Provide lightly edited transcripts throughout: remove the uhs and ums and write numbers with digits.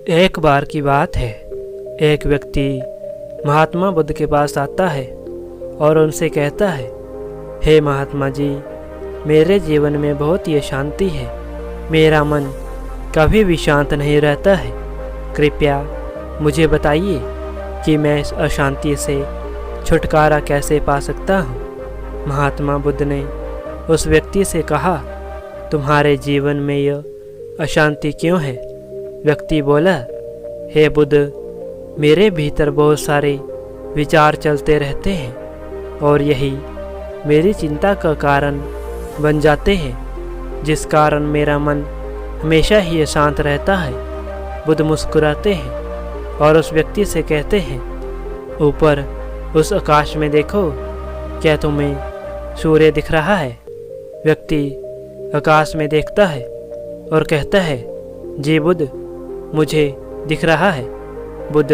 एक बार की बात है, एक व्यक्ति महात्मा बुद्ध के पास आता है और उनसे कहता है, हे महात्मा जी, मेरे जीवन में बहुत ही अशांति है। मेरा मन कभी भी शांत नहीं रहता है। कृपया मुझे बताइए कि मैं इस अशांति से छुटकारा कैसे पा सकता हूँ। महात्मा बुद्ध ने उस व्यक्ति से कहा, तुम्हारे जीवन में यह अशांति क्यों है? व्यक्ति बोला, हे बुद्ध, मेरे भीतर बहुत सारे विचार चलते रहते हैं और यही मेरी चिंता का कारण बन जाते हैं, जिस कारण मेरा मन हमेशा ही अशांत रहता है। बुद्ध मुस्कुराते हैं और उस व्यक्ति से कहते हैं, ऊपर उस आकाश में देखो, क्या तुम्हें सूर्य दिख रहा है? व्यक्ति आकाश में देखता है और कहता है, जी बुद्ध, मुझे दिख रहा है। बुद्ध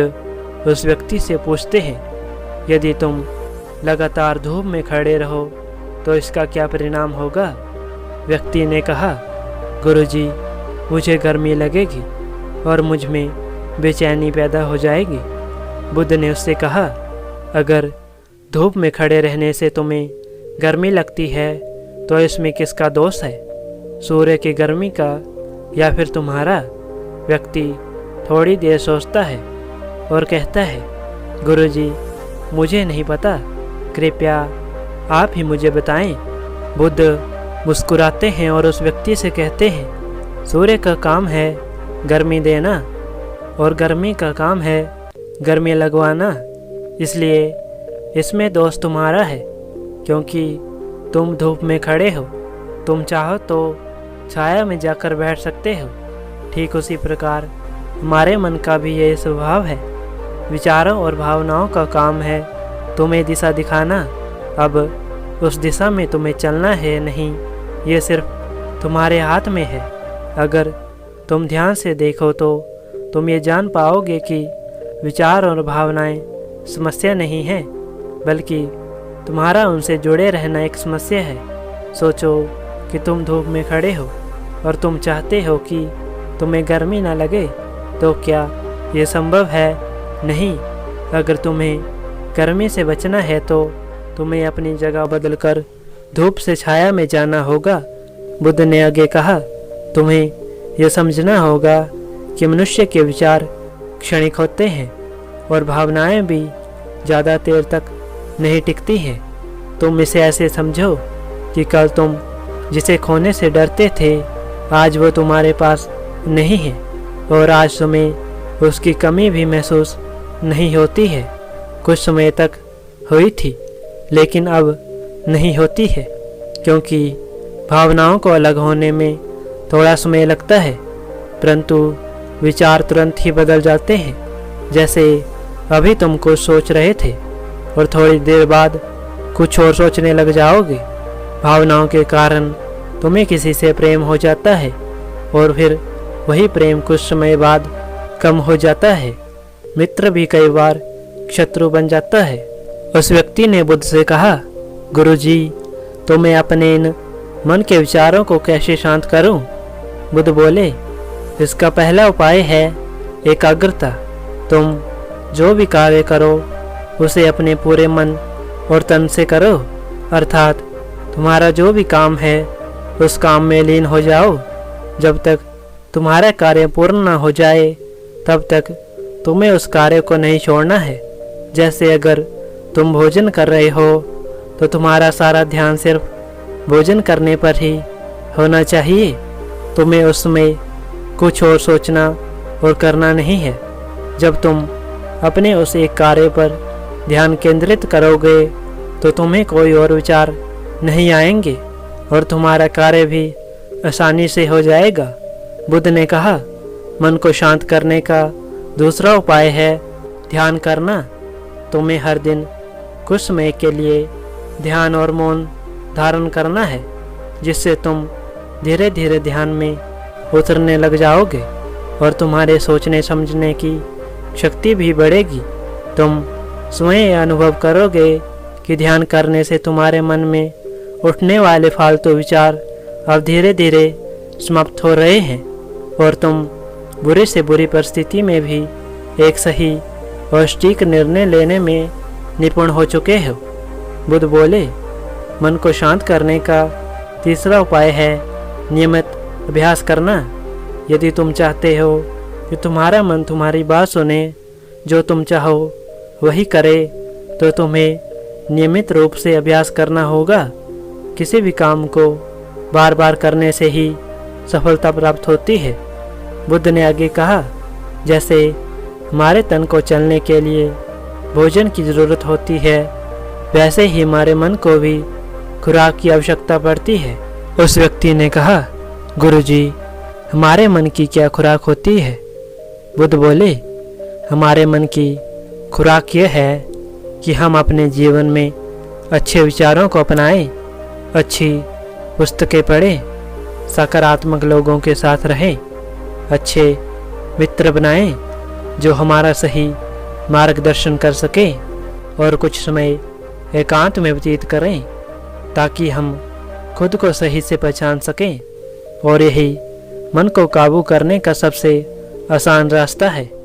उस व्यक्ति से पूछते हैं, यदि तुम लगातार धूप में खड़े रहो तो इसका क्या परिणाम होगा? व्यक्ति ने कहा, गुरुजी, मुझे गर्मी लगेगी और मुझ में बेचैनी पैदा हो जाएगी। बुद्ध ने उससे कहा, अगर धूप में खड़े रहने से तुम्हें गर्मी लगती है तो इसमें किसका दोष है, सूर्य की गर्मी का या फिर तुम्हारा? व्यक्ति थोड़ी देर सोचता है और कहता है, गुरुजी, मुझे नहीं पता, कृपया आप ही मुझे बताएं। बुद्ध मुस्कुराते हैं और उस व्यक्ति से कहते हैं, सूर्य का काम है गर्मी देना और गर्मी का काम है गर्मी लगवाना, इसलिए इसमें दोष तुम्हारा है, क्योंकि तुम धूप में खड़े हो। तुम चाहो तो छाया में जाकर बैठ सकते हो। ठीक उसी प्रकार हमारे मन का भी यही स्वभाव है। विचारों और भावनाओं का काम है तुम्हें दिशा दिखाना। अब उस दिशा में तुम्हें चलना है नहीं, ये सिर्फ तुम्हारे हाथ में है। अगर तुम ध्यान से देखो तो तुम ये जान पाओगे कि विचार और भावनाएं समस्या नहीं है, बल्कि तुम्हारा उनसे जुड़े रहना एक समस्या है। सोचो कि तुम धूप में खड़े हो और तुम चाहते हो कि तुम्हें गर्मी ना लगे, तो क्या ये संभव है? नहीं। अगर तुम्हें गर्मी से बचना है तो तुम्हें अपनी जगह बदलकर धूप से छाया में जाना होगा। बुद्ध ने आगे कहा, तुम्हें यह समझना होगा कि मनुष्य के विचार क्षणिक होते हैं और भावनाएं भी ज़्यादा देर तक नहीं टिकती हैं। तुम इसे ऐसे समझो कि कल तुम जिसे खोने से डरते थे, आज वो तुम्हारे पास नहीं है और आज तुम्हें उसकी कमी भी महसूस नहीं होती है। कुछ समय तक हुई थी, लेकिन अब नहीं होती है, क्योंकि भावनाओं को अलग होने में थोड़ा समय लगता है, परंतु विचार तुरंत ही बदल जाते हैं। जैसे अभी तुम कुछ सोच रहे थे और थोड़ी देर बाद कुछ और सोचने लग जाओगे। भावनाओं के कारण तुम्हें किसी से प्रेम हो जाता है और फिर वही प्रेम कुछ समय बाद कम हो जाता है। मित्र भी कई बार शत्रु बन जाता है। उस व्यक्ति ने बुद्ध से कहा, गुरुजी, तो मैं अपने इन मन के विचारों को कैसे शांत करूं? बुद्ध बोले, इसका पहला उपाय है एकाग्रता। तुम जो भी कार्य करो उसे अपने पूरे मन और तन से करो, अर्थात तुम्हारा जो भी काम है उस काम में लीन हो जाओ। जब तक तुम्हारा कार्य पूर्ण न हो जाए तब तक तुम्हें उस कार्य को नहीं छोड़ना है। जैसे अगर तुम भोजन कर रहे हो तो तुम्हारा सारा ध्यान सिर्फ भोजन करने पर ही होना चाहिए। तुम्हें उसमें कुछ और सोचना और करना नहीं है। जब तुम अपने उस एक कार्य पर ध्यान केंद्रित करोगे तो तुम्हें कोई और विचार नहीं आएंगे और तुम्हारा कार्य भी आसानी से हो जाएगा। बुद्ध ने कहा, मन को शांत करने का दूसरा उपाय है ध्यान करना। तुम्हें हर दिन कुछ समय के लिए ध्यान और मौन धारण करना है, जिससे तुम धीरे धीरे ध्यान में उतरने लग जाओगे और तुम्हारे सोचने समझने की शक्ति भी बढ़ेगी। तुम स्वयं अनुभव करोगे कि ध्यान करने से तुम्हारे मन में उठने वाले फालतू विचार अब धीरे धीरे समाप्त हो रहे हैं और तुम बुरी से बुरी परिस्थिति में भी एक सही और सटीक निर्णय लेने में निपुण हो चुके हो। बुद्ध बोले, मन को शांत करने का तीसरा उपाय है नियमित अभ्यास करना। यदि तुम चाहते हो कि तुम्हारा मन तुम्हारी बात सुने, जो तुम चाहो वही करे, तो तुम्हें नियमित रूप से अभ्यास करना होगा। किसी भी काम को बार बार करने से ही सफलता प्राप्त होती है। बुद्ध ने आगे कहा, जैसे हमारे तन को चलने के लिए भोजन की ज़रूरत होती है, वैसे ही हमारे मन को भी खुराक की आवश्यकता पड़ती है। उस व्यक्ति ने कहा, गुरुजी, हमारे मन की क्या खुराक होती है? बुद्ध बोले, हमारे मन की खुराक यह है कि हम अपने जीवन में अच्छे विचारों को अपनाएं, अच्छी पुस्तकें पढ़ें, सकारात्मक लोगों के साथ रहें, अच्छे मित्र बनाएं जो हमारा सही मार्गदर्शन कर सके, और कुछ समय एकांत में व्यतीत करें ताकि हम खुद को सही से पहचान सकें। और यही मन को काबू करने का सबसे आसान रास्ता है।